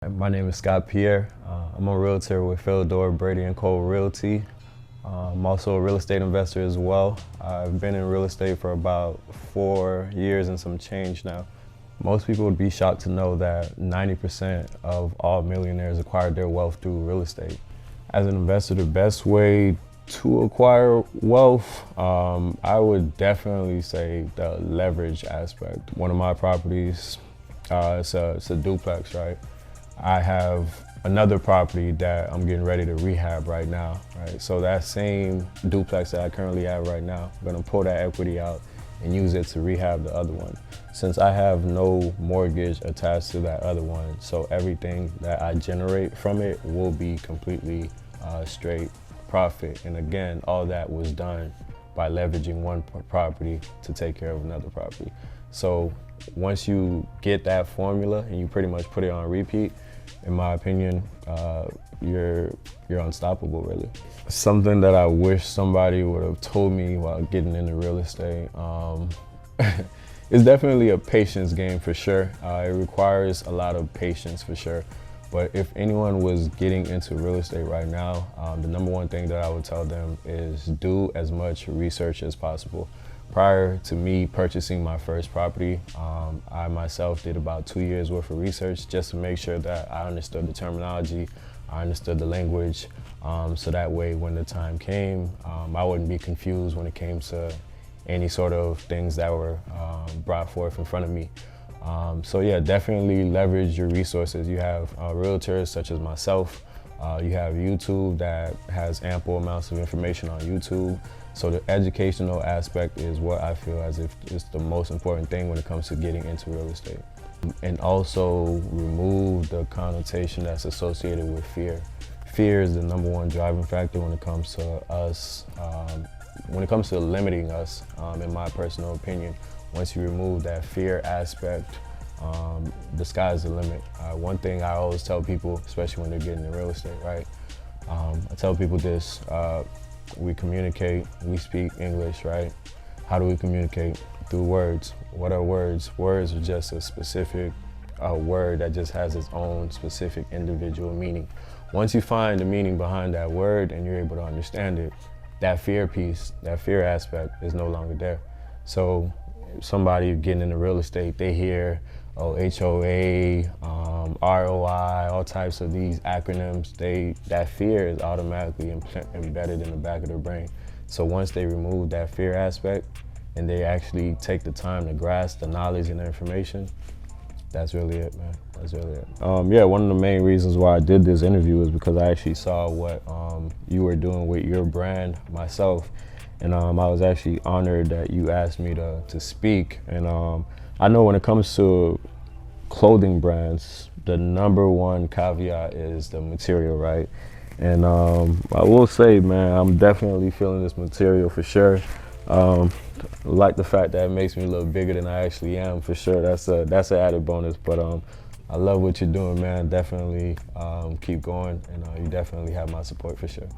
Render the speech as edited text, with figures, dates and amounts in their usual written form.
My name is Skartz Pierre. I'm a realtor with Philidor, Brady & Cole Realty. I'm also a real estate investor as well. I've been in real estate for about 4 years and some change now. Most people would be shocked to know that 90% of all millionaires acquired their wealth through real estate. As an investor, the best way to acquire wealth, I would definitely say the leverage aspect. One of my properties, it's a duplex, right? I have another property that I'm getting ready to rehab right now, right? So that same duplex that I currently have right now, I'm gonna pull that equity out and use it to rehab the other one. Since I have no mortgage attached to that other one, so everything that I generate from it will be completely straight profit. And again, all that was done by leveraging one property to take care of another property. So once you get that formula and you pretty much put it on repeat, in my opinion, you're unstoppable, really. Something that I wish somebody would have told me while getting into real estate, it's definitely a patience game for sure. It requires a lot of patience for sure. But if anyone was getting into real estate right now, the number one thing that I would tell them is do as much research as possible. Prior to me purchasing my first property, I myself did about 2 years worth of research just to make sure that I understood the terminology, I understood the language, so that way when the time came, I wouldn't be confused when it came to any sort of things that were brought forth in front of me. So yeah, definitely leverage your resources. You have realtors such as myself. You have YouTube that has ample amounts of information on YouTube. So the educational aspect is what I feel as if it's the most important thing when it comes to getting into real estate. And also remove the connotation that's associated with fear. Fear is the number one driving factor when it comes to us, when it comes to limiting us, in my personal opinion. Once you remove that fear aspect, the sky's the limit. One thing I always tell people, especially when they're getting into real estate, right? I tell people this, we communicate, we speak English, right? How do we communicate? Through words. What are words? Words are just a specific word that just has its own specific individual meaning. Once you find the meaning behind that word and you're able to understand it, that fear piece, that fear aspect is no longer there. So somebody getting into real estate, they hear, oh, HOA, ROI, all types of these acronyms, that fear is automatically embedded in the back of their brain. So once they remove that fear aspect and they actually take the time to grasp the knowledge and the information, that's really it, man. That's really it. Yeah, one of the main reasons why I did this interview is because I actually saw what you were doing with your brand myself. And I was actually honored that you asked me to speak. And I know when it comes to clothing brands, the number one caveat is the material, right? And I will say, man, I'm definitely feeling this material for sure. Like the fact that it makes me look bigger than I actually am, for sure. That's an added bonus. But I love what you're doing, man. Definitely keep going, and you definitely have my support for sure.